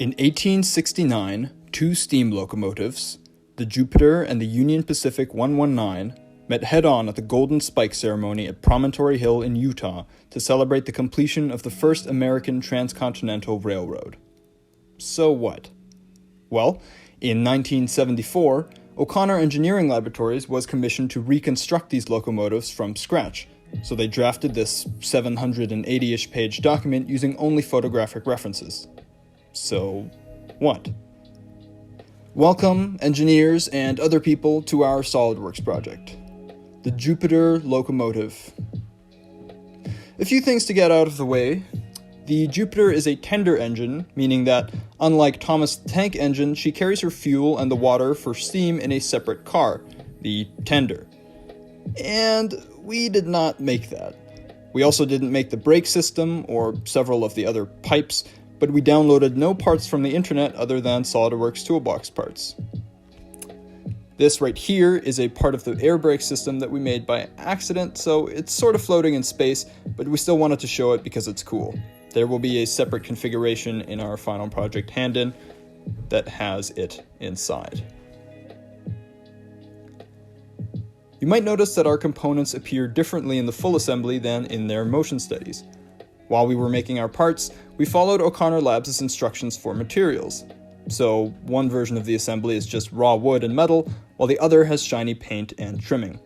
In 1869, two steam locomotives, the Jupiter and the Union Pacific 119, met head-on at the Golden Spike ceremony at Promontory Hill in Utah to celebrate the completion of the first American transcontinental railroad. So what? Well, in 1974, O'Connor Engineering Laboratories was commissioned to reconstruct these locomotives from scratch, so they drafted this 780-ish page document using only photographic references. So what? Welcome, engineers and other people, to our Solidworks project, the Jupiter locomotive. A few things to get out of the way. The Jupiter is a tender engine, meaning that, unlike Thomas the Tank Engine, she carries her fuel and the water for steam in a separate car, the tender. And we did not make that. We also didn't make the brake system or several of the other pipes, but we downloaded no parts from the internet other than SolidWorks toolbox parts. This right here is a part of the air brake system that we made by accident, so it's sort of floating in space, but we still wanted to show it because it's cool. There will be a separate configuration in our final project hand-in that has it inside. You might notice that our components appear differently in the full assembly than in their motion studies. While we were making our parts, we followed O'Connor Labs' instructions for materials. So one version of the assembly is just raw wood and metal, while the other has shiny paint and trimming.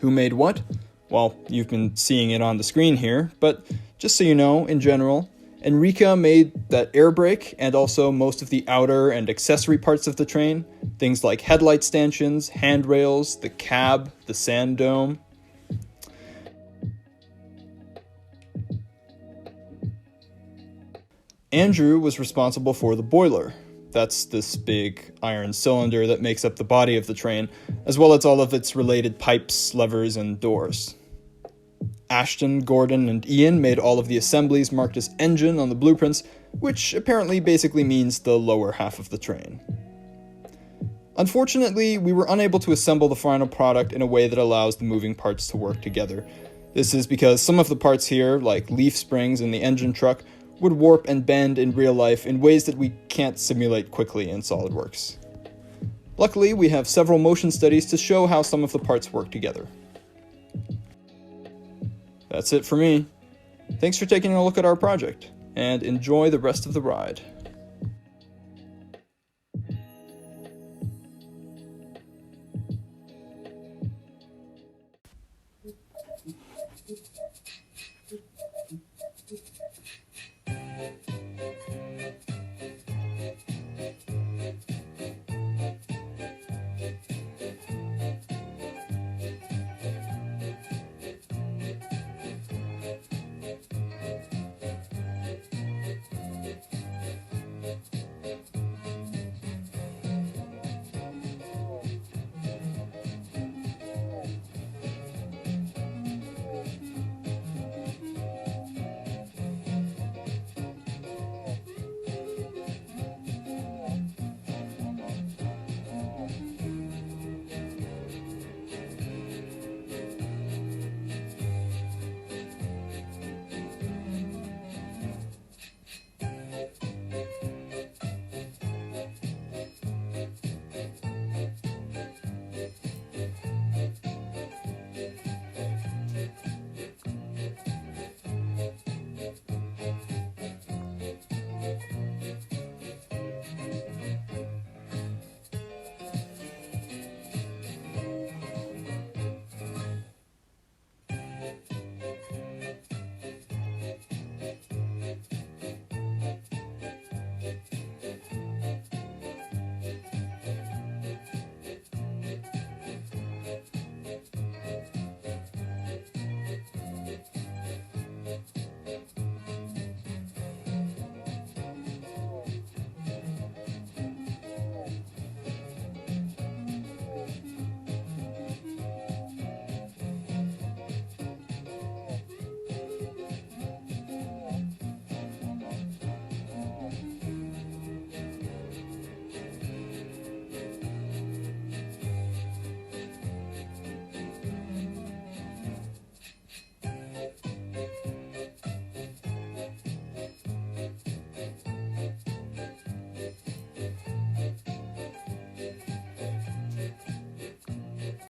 Who made what? Well, you've been seeing it on the screen here, but just so you know, in general, Enrica made that air brake and also most of the outer and accessory parts of the train, things like headlight stanchions, handrails, the cab, the sand dome. Andrew was responsible for the boiler. That's this big iron cylinder that makes up the body of the train, as well as all of its related pipes, levers, and doors. Ashton, Gordon, and Ian made all of the assemblies marked as engine on the blueprints, which apparently basically means the lower half of the train. Unfortunately, we were unable to assemble the final product in a way that allows the moving parts to work together. This is because some of the parts here, like leaf springs in the engine truck, would warp and bend in real life in ways that we can't simulate quickly in SolidWorks. Luckily, we have several motion studies to show how some of the parts work together. That's it for me. Thanks for taking a look at our project, and enjoy the rest of the ride.